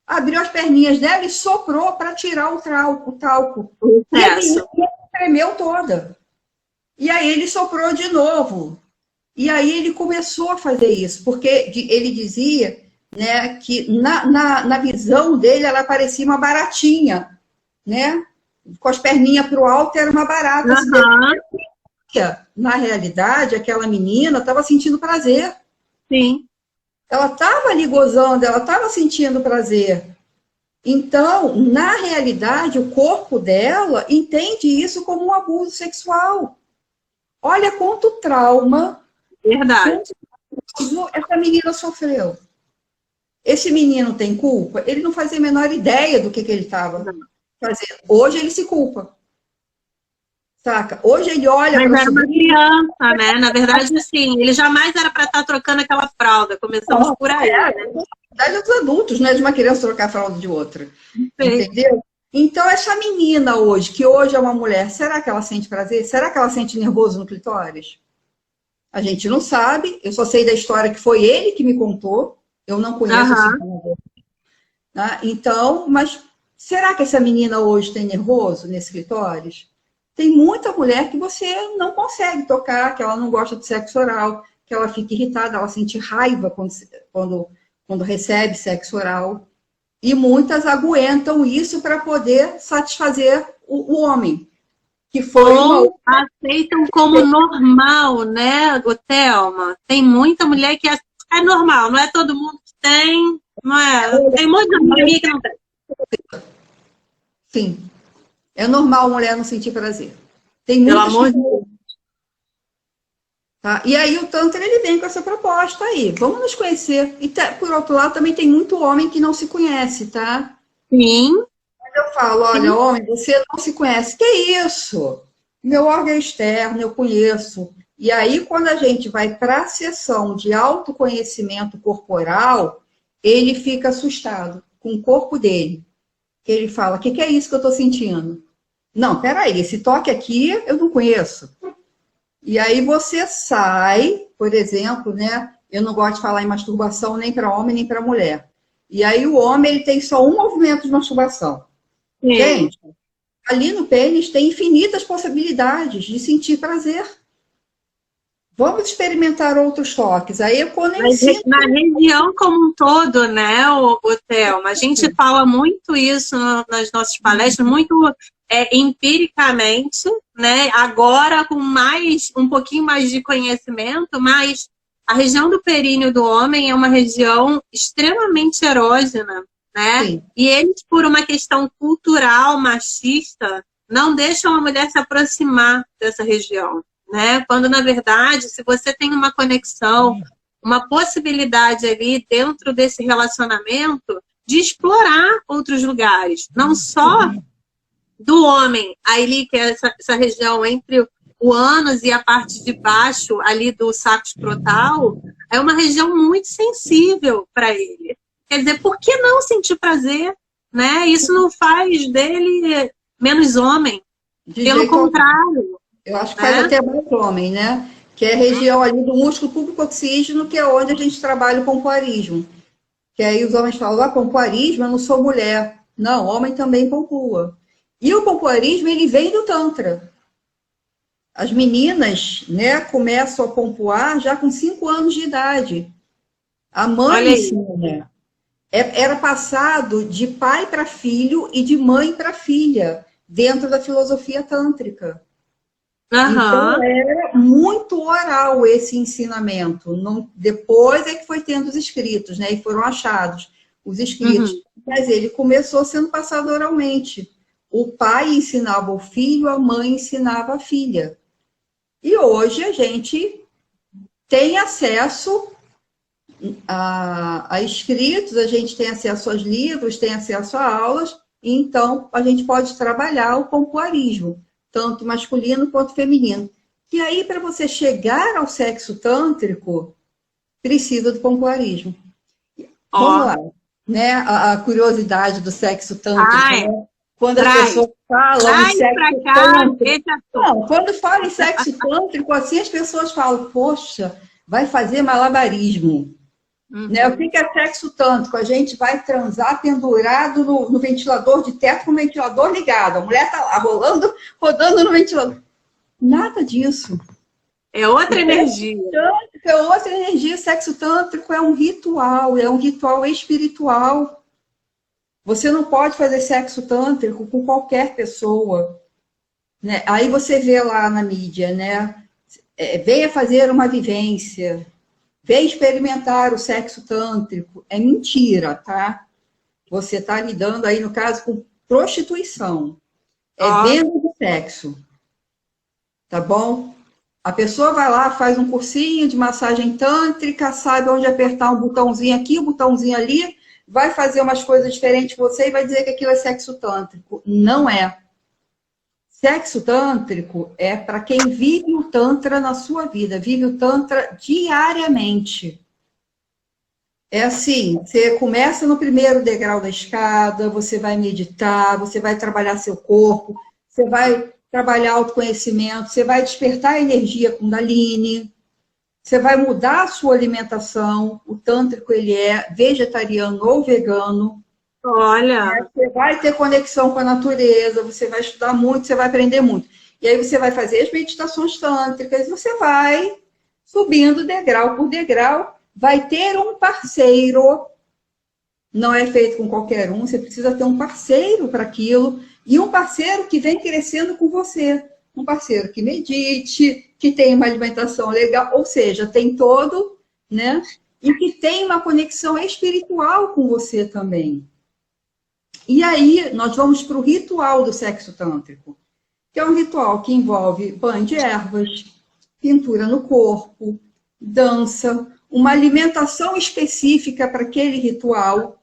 Abriu as perninhas dela e soprou para tirar o talco. E a menina tremeu toda. E aí ele soprou de novo. E aí ele começou a fazer isso, porque ele dizia, né, que na visão dele ela parecia uma baratinha, né? Com as perninhas para o alto era uma barata. Na realidade, aquela menina estava sentindo prazer. Sim. Ela estava ali gozando, ela estava sentindo prazer. Então, na realidade, o corpo dela entende isso como um abuso sexual. Olha quanto trauma, Verdade, essa menina sofreu. Esse menino tem culpa? Ele não fazia a menor ideia do que ele estava fazendo. Hoje ele se culpa. Saca? Hoje ele olha para mas era uma criança, né? Na verdade, sim, ele jamais era para estar trocando aquela fralda. Começamos por aí. Na verdade, dos adultos, não é de uma criança trocar a fralda de outra. Sim. Entendeu? Então, essa menina hoje, que hoje é uma mulher, será que ela sente prazer? Será que ela sente nervoso no clitóris? A gente não sabe. Eu só sei da história que foi ele que me contou. Eu não conheço esse menino. Tá? Então, mas será que essa menina hoje tem nervoso nesse clitóris? Tem muita mulher que você não consegue tocar, que ela não gosta de sexo oral, que ela fica irritada, ela sente raiva quando recebe sexo oral. E muitas aguentam isso para poder satisfazer o homem. Que foi aceitam como normal, né, Thelma? Tem muita mulher que é normal, não é todo mundo que tem, não é? Tem muita mulher que não tem. Sim. É normal a mulher não sentir prazer. Tem Pelo muitas amor de Deus. Tá? E aí o Tantra ele vem com essa proposta aí. Vamos nos conhecer. E por outro lado, também tem muito homem que não se conhece, tá? Sim. Eu falo, olha, homem, você não se conhece. Que isso? Meu órgão externo, eu conheço. E aí, quando a gente vai para a sessão de autoconhecimento corporal, ele fica assustado com o corpo dele. Ele fala, o que é isso que eu estou sentindo? Não, peraí, esse toque aqui eu não conheço. E aí você sai, por exemplo, né? Eu não gosto de falar em masturbação nem para homem nem para mulher. E aí o homem ele tem só um movimento de masturbação. Sim. Gente, ali no pênis tem infinitas possibilidades de sentir prazer. Vamos experimentar outros toques. Aí quando eu ensino... Na região como um todo, né, o Thelma? A gente fala muito isso nas nossas palestras, muito empiricamente, né? Agora com um pouquinho mais de conhecimento, mas a região do períneo do homem é uma região extremamente erógena, né? Sim. E eles, por uma questão cultural machista, não deixam a mulher se aproximar dessa região, né? Quando, na verdade, se você tem uma conexão, uma possibilidade ali dentro desse relacionamento de explorar outros lugares, não só do homem, ali que é essa região entre o ânus e a parte de baixo ali do saco escrotal, é uma região muito sensível para ele. Quer dizer, por que não sentir prazer? Né? Isso não faz dele menos homem. Pelo contrário. Eu acho que faz até mais homem, né? Que é a região ali do músculo púbico-oxígeno, que é onde a gente trabalha o pompoarismo. Que aí os homens falam, pompoarismo, eu não sou mulher. Não, homem também pontua. E o pompoarismo, ele vem do Tantra. As meninas, né, começam a pompoar já com 5 anos de idade. A mãe ensina. Era passado de pai para filho e de mãe para filha, dentro da filosofia tântrica. Então, era muito oral esse ensinamento. Depois é que foi tendo os escritos, né? E foram achados os escritos. Mas ele começou sendo passado oralmente. O pai ensinava o filho, a mãe ensinava a filha. E hoje a gente tem acesso a escritos, a gente tem acesso aos livros, tem acesso a aulas, e então a gente pode trabalhar o pompoarismo, tanto masculino quanto feminino. E aí, para você chegar ao sexo tântrico, precisa do pompoarismo. Vamos lá, né? A curiosidade do sexo tântrico, né? quando as pessoas falam em sexo tântrico. Não, quando falam em sexo tântrico, assim as pessoas falam, poxa, vai fazer malabarismo. Né? O que é sexo tântrico? A gente vai transar pendurado no ventilador de teto com o ventilador ligado. A mulher está lá rolando, rodando no ventilador. Nada disso. É outra energia. É outra energia. Sexo tântrico é um ritual espiritual. Você não pode fazer sexo tântrico com qualquer pessoa. Né? Aí você vê lá na mídia, né? Venha fazer uma vivência, venha experimentar o sexo tântrico. É mentira, tá? Você está lidando aí, no caso, com prostituição. Venda de sexo. Tá bom? A pessoa vai lá, faz um cursinho de massagem tântrica, sabe onde apertar um botãozinho aqui, um botãozinho ali, vai fazer umas coisas diferentes com você e vai dizer que aquilo é sexo tântrico. Não é. Sexo tântrico é para quem vive o tantra na sua vida, vive o tantra diariamente. É assim, você começa no primeiro degrau da escada, você vai meditar, você vai trabalhar seu corpo, você vai trabalhar autoconhecimento, você vai despertar a energia Kundalini, você vai mudar a sua alimentação. O tântrico, ele é vegetariano ou vegano. Olha! Você vai ter conexão com a natureza, você vai estudar muito, você vai aprender muito. E aí você vai fazer as meditações tântricas, você vai subindo degrau por degrau, vai ter um parceiro. Não é feito com qualquer um, você precisa ter um parceiro para aquilo, e um parceiro que vem crescendo com você. Um parceiro que medite, que tem uma alimentação legal, ou seja, tem todo, né? E que tem uma conexão espiritual com você também. E aí, nós vamos para o ritual do sexo tântrico, que é um ritual que envolve banho de ervas, pintura no corpo, dança, uma alimentação específica para aquele ritual,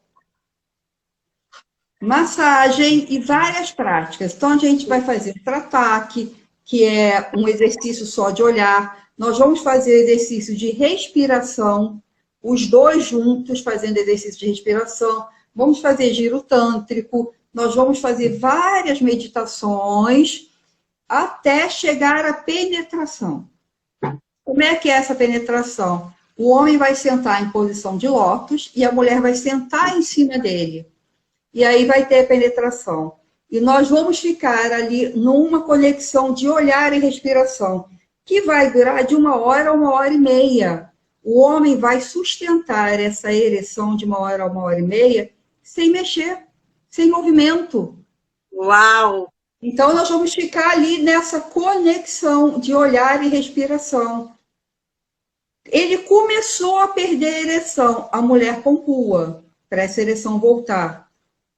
massagem e várias práticas. Então, a gente vai fazer trataque, que é um exercício só de olhar. Nós vamos fazer exercício de respiração, os dois juntos fazendo exercício de respiração. Vamos fazer giro tântrico. Nós vamos fazer várias meditações até chegar à penetração. Como é que é essa penetração? O homem vai sentar em posição de lótus e a mulher vai sentar em cima dele. E aí vai ter a penetração. E nós vamos ficar ali numa conexão de olhar e respiração, que vai durar de 1 hora a 1h30. O homem vai sustentar essa ereção de 1 hora a 1h30 sem mexer, sem movimento. Uau! Então, nós vamos ficar ali nessa conexão de olhar e respiração. Ele começou a perder a ereção, a mulher pontua, para essa ereção voltar.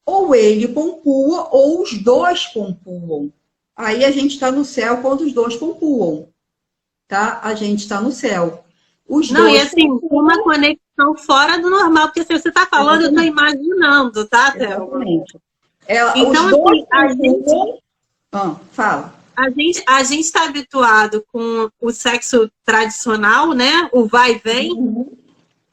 Ou ele pontua, ou os dois pontuam. Aí a gente está no céu quando os dois pontuam. Tá? A gente está no céu. Os Não, dois e assim, pontuam. uma conexão fora do normal, porque se você está falando, eu estou imaginando, tá, Thelma? Exatamente. Então, os dois assim, a gente... fala. A gente está habituado com o sexo tradicional, né? O vai e vem.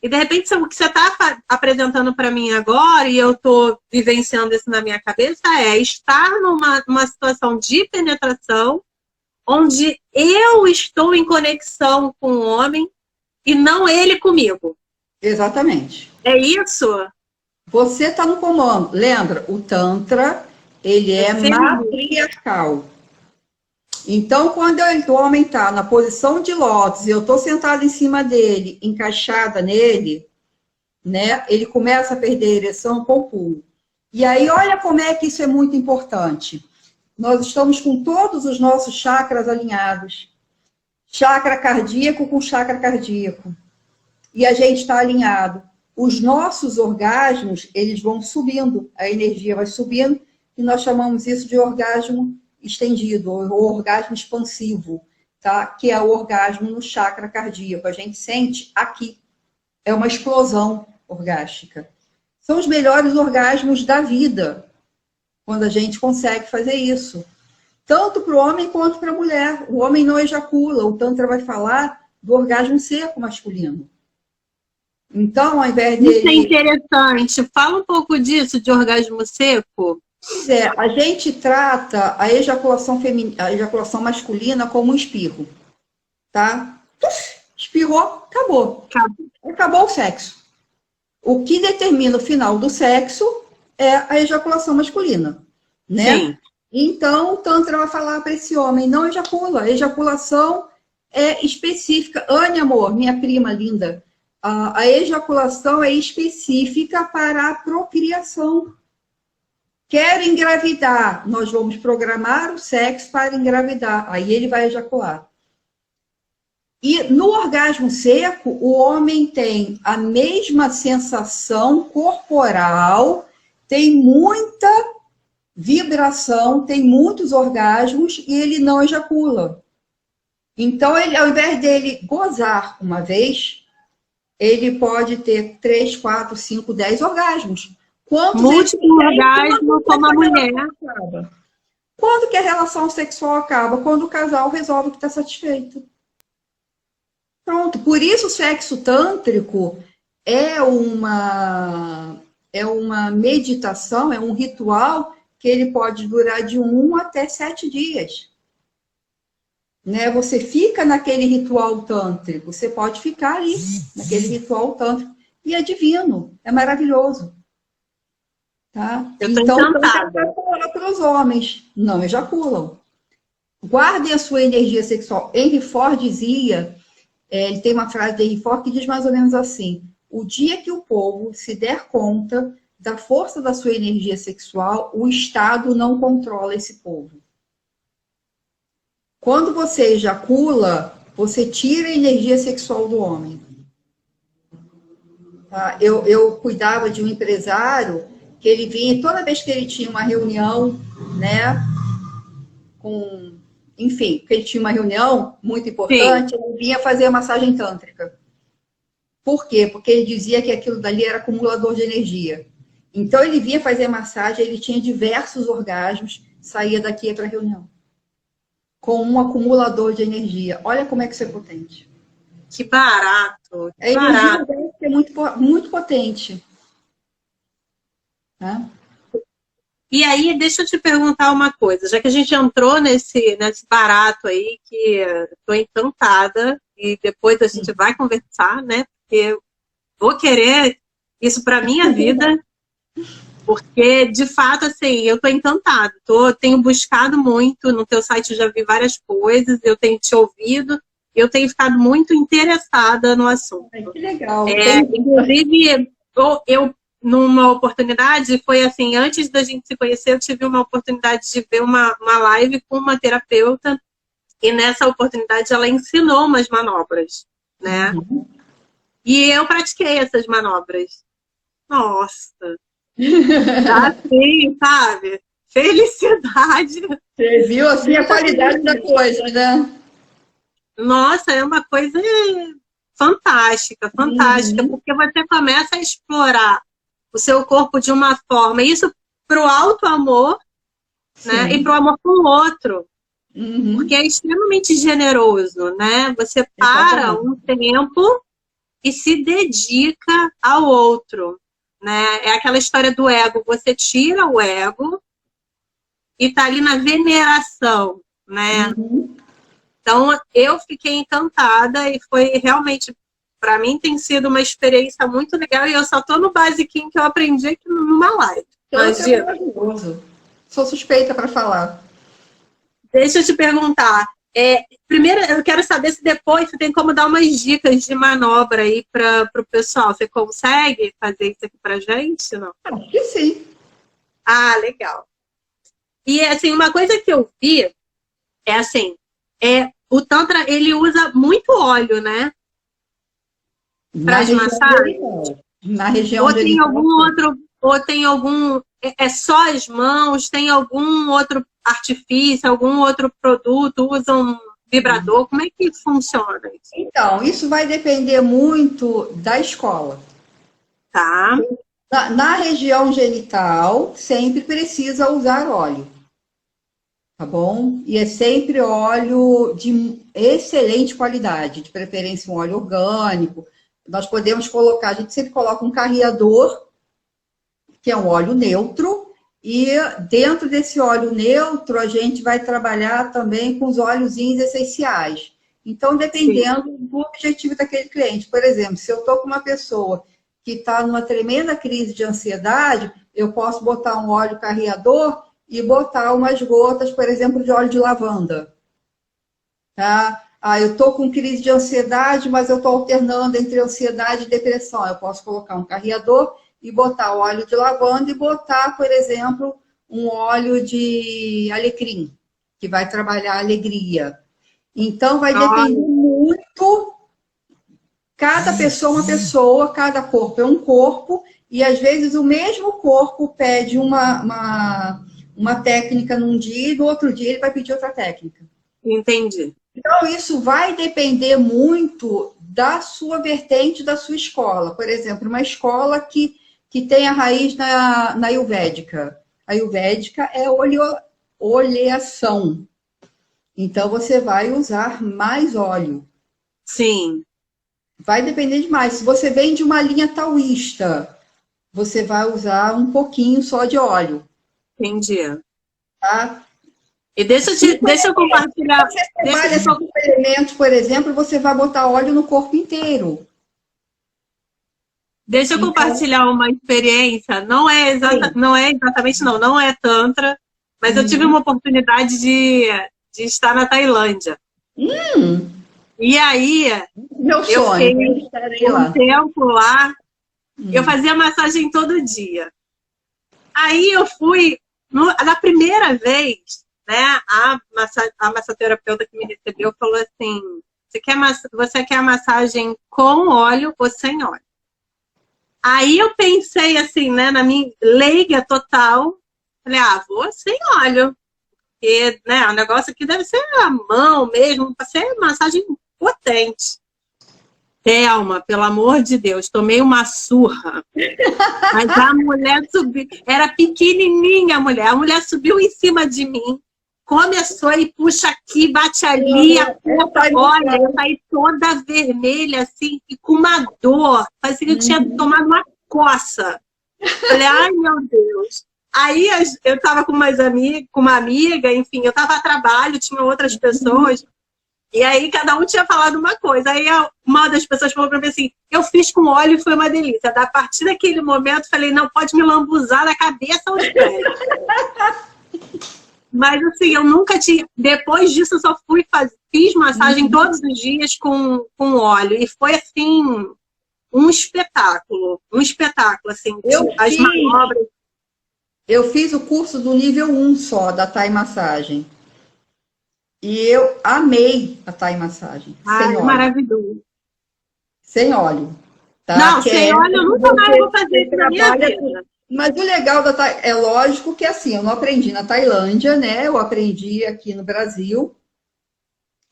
E, de repente, o que você está apresentando para mim agora, e eu estou vivenciando isso na minha cabeça, é estar numa situação de penetração, onde eu estou em conexão com o homem e não ele comigo. Exatamente. É isso? Você está no comando. Lembra, o Tantra, ele é matriarcal. Então, quando o homem está na posição de lótus e eu estou sentada em cima dele, encaixada nele, né, ele começa a perder a ereção com o pulo. E aí, olha como é que isso é muito importante. Nós estamos com todos os nossos chakras alinhados. Chakra cardíaco com chakra cardíaco. E a gente está alinhado. Os nossos orgasmos, eles vão subindo, a energia vai subindo, e nós chamamos isso de orgasmo estendido, ou orgasmo expansivo, tá? Que é o orgasmo no chakra cardíaco. A gente sente aqui. É uma explosão orgástica. São os melhores orgasmos da vida, quando a gente consegue fazer isso. Tanto para o homem quanto para a mulher. O homem não ejacula, o Tantra vai falar do orgasmo seco masculino. Então, ao invés dele... Isso é interessante. Fala um pouco disso, de orgasmo seco. Pois é, a gente trata a ejaculação a ejaculação masculina como um espirro, tá? Espirrou, acabou. Acabou o sexo. O que determina o final do sexo é a ejaculação masculina, né? Sim. Então, o Tantra vai falar para esse homem, não ejacula. A ejaculação é específica. Anne, amor, minha prima linda, a ejaculação é específica para a procriação. Quer engravidar, nós vamos programar o sexo para engravidar. Aí ele vai ejacular. E no orgasmo seco, o homem tem a mesma sensação corporal, tem muita vibração, tem muitos orgasmos e ele não ejacula. Então, ele, ao invés dele gozar uma vez, ele pode ter 3, 4, 5, 10 orgasmos. Múltiplo orgasmo como a mulher. Quando que a relação sexual acaba? Quando o casal resolve que está satisfeito. Pronto. Por isso o sexo tântrico é uma meditação, é um ritual que ele pode durar de 1 até 7 dias. Né? Você fica naquele ritual tântrico, você pode ficar ali, naquele ritual tântrico. E é divino, é maravilhoso. Tá? Eu tô então, encantada. Para os homens, não ejaculam. Guardem a sua energia sexual. Henry Ford dizia, ele tem uma frase de Henry Ford que diz mais ou menos assim: o dia que o povo se der conta da força da sua energia sexual, o Estado não controla esse povo. Quando você ejacula, você tira a energia sexual do homem. Tá? Eu cuidava de um empresário que ele vinha, toda vez que ele tinha uma reunião, né, enfim, que ele tinha uma reunião muito importante, sim, ele vinha fazer a massagem tântrica. Por quê? Porque ele dizia que aquilo dali era acumulador de energia. Então, ele vinha fazer a massagem, ele tinha diversos orgasmos, saía daqui para a reunião. Com um acumulador de energia. Olha como é que isso é potente. Que barato. A energia é muito, muito potente. Tá? E aí, deixa eu te perguntar uma coisa. Já que a gente entrou nesse barato aí, que estou encantada, e depois a gente vai conversar, né? Porque eu vou querer isso para minha vida. Porque, de fato, assim, eu estou encantada. Tenho buscado muito, no teu site eu já vi várias coisas, eu tenho te ouvido, eu tenho ficado muito interessada no assunto. Ai, que legal. Inclusive, eu, numa oportunidade, foi assim, antes da gente se conhecer, eu tive uma oportunidade de ver uma live com uma terapeuta, e nessa oportunidade ela ensinou umas manobras, né? Uhum. E eu pratiquei essas manobras. Nossa! Assim, sabe? Felicidade. Você viu assim a qualidade da coisa, né? Nossa, é uma coisa fantástica, fantástica, porque você começa a explorar o seu corpo de uma forma, isso para o alto amor, né? E para o amor com o outro, porque é extremamente generoso, né? Você para um tempo e se dedica ao outro. Né? É aquela história do ego, você tira o ego e está ali na veneração, né? Então, eu fiquei encantada e foi realmente, para mim, tem sido uma experiência muito legal e eu só estou no basiquinho que eu aprendi aqui numa live. É maravilhoso. Sou suspeita para falar. Deixa eu te perguntar. Primeiro, eu quero saber se depois você tem como dar umas dicas de manobra aí para o pessoal. Você consegue fazer isso aqui para gente? Não? Acho que sim. Ah, legal. E, assim, uma coisa que eu vi é assim, o Tantra, ele usa muito óleo, né? Para as massagens. Na região ou tem algum outro, ou tem algum... É só as mãos? Tem algum outro artifício, algum outro produto? Usa um vibrador? Como é que funciona isso? Então, isso vai depender muito da escola. Tá. Na região genital, sempre precisa usar óleo. Tá bom? E é sempre óleo de excelente qualidade, de preferência um óleo orgânico. Nós podemos colocar, a gente sempre coloca um carreador, que é um óleo neutro, E dentro desse óleo neutro, a gente vai trabalhar também com os óleozinhos essenciais. Então, dependendo do objetivo daquele cliente. Por exemplo, se eu estou com uma pessoa que está numa tremenda crise de ansiedade, eu posso botar um óleo carreador e botar umas gotas, por exemplo, de óleo de lavanda. Tá? Eu estou com crise de ansiedade, mas eu estou alternando entre ansiedade e depressão. Eu posso colocar um carreador e botar óleo de lavanda e botar, por exemplo, um óleo de alecrim, que vai trabalhar a alegria. Então, vai depender muito. Cada pessoa é uma pessoa, cada corpo é um corpo, e às vezes o mesmo corpo pede uma técnica num dia e no outro dia ele vai pedir outra técnica. Entendi. Então, isso vai depender muito da sua vertente, da sua escola. Por exemplo, uma escola que tem a raiz na Ayurvédica. A Ayurvédica é oleação. Então, você vai usar mais óleo. Sim. Vai depender demais. Se você vem de uma linha taoísta, você vai usar um pouquinho só de óleo. Entendi. Tá? E deixa eu compartilhar. Se você trabalha com elementos, por exemplo, você vai botar óleo no corpo inteiro. Deixa eu compartilhar uma experiência. Não é exatamente, não é tantra, mas eu tive uma oportunidade de estar na Tailândia. E aí, meu sonho, eu fiquei um tempo lá, eu fazia massagem todo dia. Aí eu fui, na primeira vez, né, a massoterapeuta que me recebeu falou assim, você quer massagem com óleo ou sem óleo? Aí eu pensei assim, né, na minha leiga total, falei, vou sem óleo. Porque, né, o negócio aqui deve ser a mão mesmo, para ser massagem potente. Thelma, pelo amor de Deus, tomei uma surra. Mas a mulher subiu, era pequenininha a mulher subiu em cima de mim, começou e puxa aqui, bate ali, olha, eu saí toda vermelha, assim, e com uma dor, parecia que eu tinha tomado uma coça. Falei, ai meu Deus. Aí eu tava com uma amiga, enfim, eu tava a trabalho, tinha outras pessoas, e aí cada um tinha falado uma coisa. Aí uma das pessoas falou pra mim assim, eu fiz com óleo e foi uma delícia. A partir daquele momento, falei, não, pode me lambuzar na cabeça aos pés. Mas assim, eu nunca tinha... Depois disso, eu só fiz massagem todos os dias com óleo. E foi assim, um espetáculo, assim. As manobras. Eu fiz o curso do nível 1 só, da Thai Massagem. E eu amei a Thai Massagem. Sem óleo. Maravilhoso. Sem óleo. Tá? Não, sem óleo eu nunca mais vou fazer isso na minha vida. Mas o legal da Thai... É lógico que assim, eu não aprendi na Tailândia, né? Eu aprendi aqui no Brasil.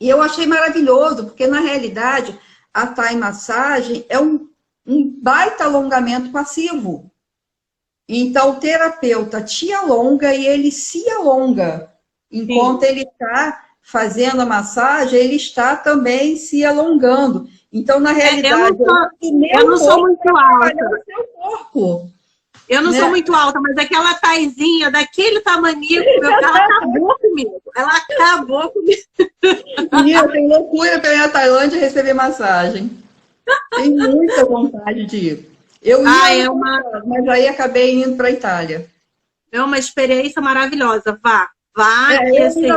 E eu achei maravilhoso, porque na realidade a Thai Massagem é um baita alongamento passivo. Então, o terapeuta te alonga e ele se alonga. Enquanto ele está fazendo a massagem, ele está também se alongando. Então, na realidade, eu não sou muito alta. Seu corpo, eu não sou muito alta, mas aquela Thaizinha daquele tamanico, ela acabou comigo. Ela acabou comigo. Menina, eu tenho loucura para ir à Tailândia e receber massagem. Tenho muita vontade de ir. Eu ia, mas aí acabei indo para a Itália. É uma experiência maravilhosa. Vá, assim,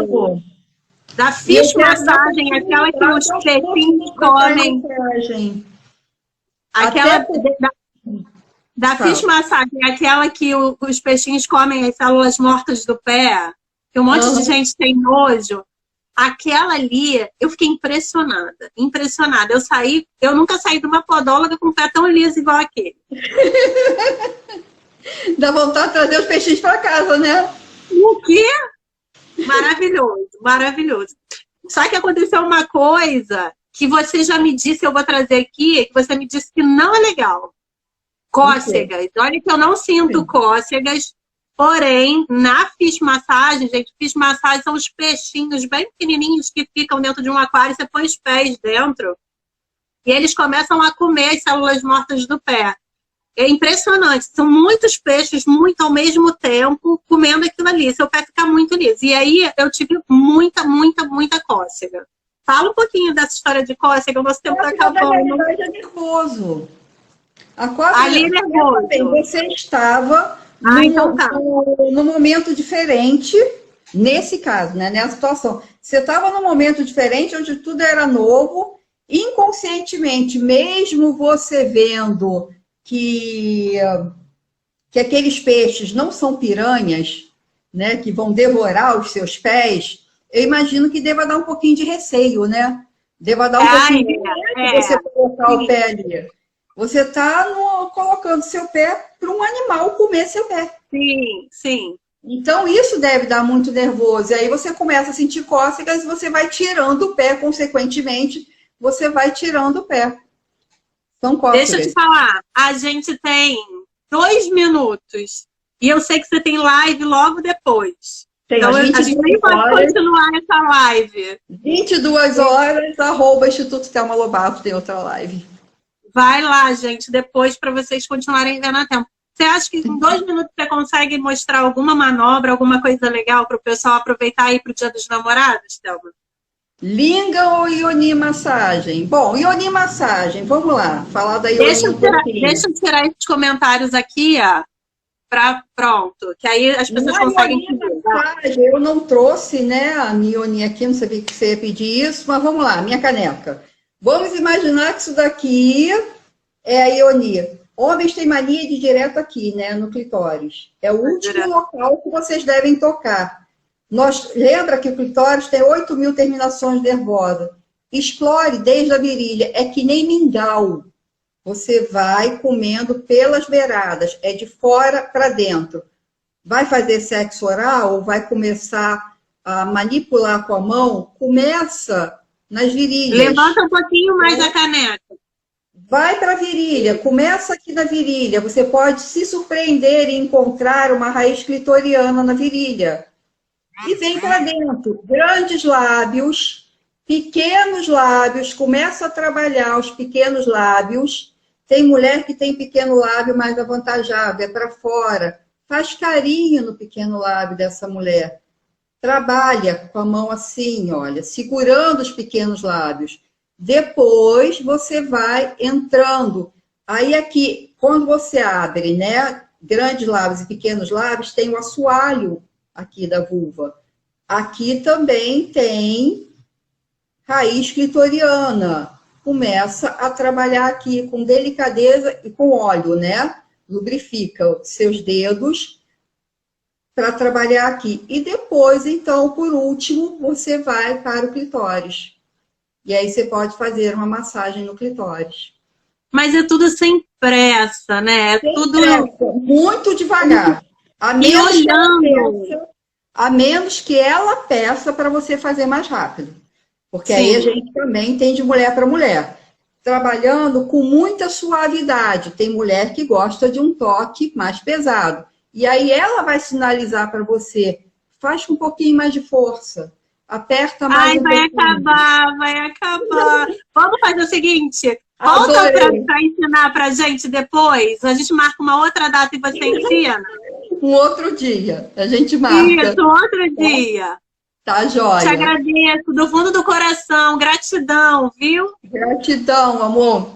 da fish massagem, aquela que os peixinhos comem. Aquela da fish massagem, aquela que os peixinhos comem as células mortas do pé, que um monte de gente tem nojo. Aquela ali, eu fiquei impressionada. Eu nunca saí de uma podóloga com o pé tão liso igual aquele. Dá vontade de trazer os peixinhos para casa, né? O quê? Maravilhoso, maravilhoso. Só que aconteceu uma coisa que você já me disse, eu vou trazer aqui, que você me disse que não é legal. Cócegas. Olha que eu não sinto cócegas. Porém, na fish massagem, gente, fish massagem são os peixinhos bem pequenininhos que ficam dentro de um aquário, você põe os pés dentro e eles começam a comer as células mortas do pé. é impressionante. São muitos peixes, muito ao mesmo tempo, comendo aquilo ali. Seu pé fica muito liso. E aí eu tive muita, muita, muita cócega. Fala um pouquinho dessa história de cócega, o nosso tempo está acabando. Na realidade é nervoso. A cócega Ali é nervoso. Você estava então tá. num momento diferente, nesse caso, né, nessa situação. Você estava num momento diferente, onde tudo era novo, inconscientemente, mesmo você vendo que aqueles peixes não são piranhas, né, que vão devorar os seus pés, eu imagino que deva dar um pouquinho de receio, né? Deva dar um pouquinho de receio você colocar o pé ali. Você está colocando seu pé para um animal comer seu pé. Sim, sim. Então, isso deve dar muito nervoso. E aí você começa a sentir cócegas e você vai tirando o pé, consequentemente, você vai tirando o pé. São cócegas. Deixa eu te falar, a gente tem 2 minutos. E eu sei que você tem live logo depois. Então, a gente nem pode continuar essa live. 22 horas, Instituto Thelma Lobato tem outra live. Vai lá, gente, depois para vocês continuarem vendo a tempo. Você acha que em 2 minutos você consegue mostrar alguma manobra, alguma coisa legal para o pessoal aproveitar aí para o Dia dos Namorados, Thelma? Linga ou Ioni Massagem? Bom, Ioni Massagem, vamos lá, falar da Ioni deixa eu tirar esses comentários aqui, ó. Pronto, que aí as pessoas conseguem entender. Eu não trouxe, né, a Ioni aqui, não sabia que você ia pedir isso, mas vamos lá, minha caneca. Vamos imaginar que isso daqui é a Ioni. Homens têm mania de ir direto aqui, né, no clitóris. É o último local que vocês devem tocar. Lembra que o clitóris tem 8.000 terminações nervosas. Explore desde a virilha, é que nem mingau. Você vai comendo pelas beiradas, é de fora para dentro. Vai fazer sexo oral ou vai começar a manipular com a mão? Começa nas virilhas. Levanta um pouquinho mais a caneca. Vai para a virilha, começa aqui na virilha. Você pode se surpreender e encontrar uma raiz clitoriana na virilha. E vem para dentro. Grandes lábios, pequenos lábios, começa a trabalhar os pequenos lábios. Tem mulher que tem pequeno lábio mais avantajado, é para fora. Faz carinho no pequeno lábio dessa mulher. Trabalha com a mão assim, olha, segurando os pequenos lábios. Depois você vai entrando. Aí aqui, quando você abre, né, grandes lábios e pequenos lábios, tem o assoalho aqui da vulva. Aqui também tem raiz clitoriana. Começa a trabalhar aqui com delicadeza e com óleo, né? Lubrifica os seus dedos para trabalhar aqui. E depois, então, por último, você vai para o clitóris. E aí você pode fazer uma massagem no clitóris. Mas é tudo sem pressa, né? É tudo pressa, muito devagar. A menos que ela peça para você fazer mais rápido. Porque sim, aí a gente também tem de mulher para mulher. Trabalhando com muita suavidade. Tem mulher que gosta de um toque mais pesado. E aí ela vai sinalizar para você. Faz com um pouquinho mais de força. Aperta mais. Ai, vai acabar. Vamos fazer o seguinte. Volta para ensinar para a gente depois. A gente marca uma outra data e você ensina. Um outro dia. A gente marca. Isso, outro dia. Tá, joia. Te agradeço do fundo do coração. Gratidão, viu? Gratidão, amor.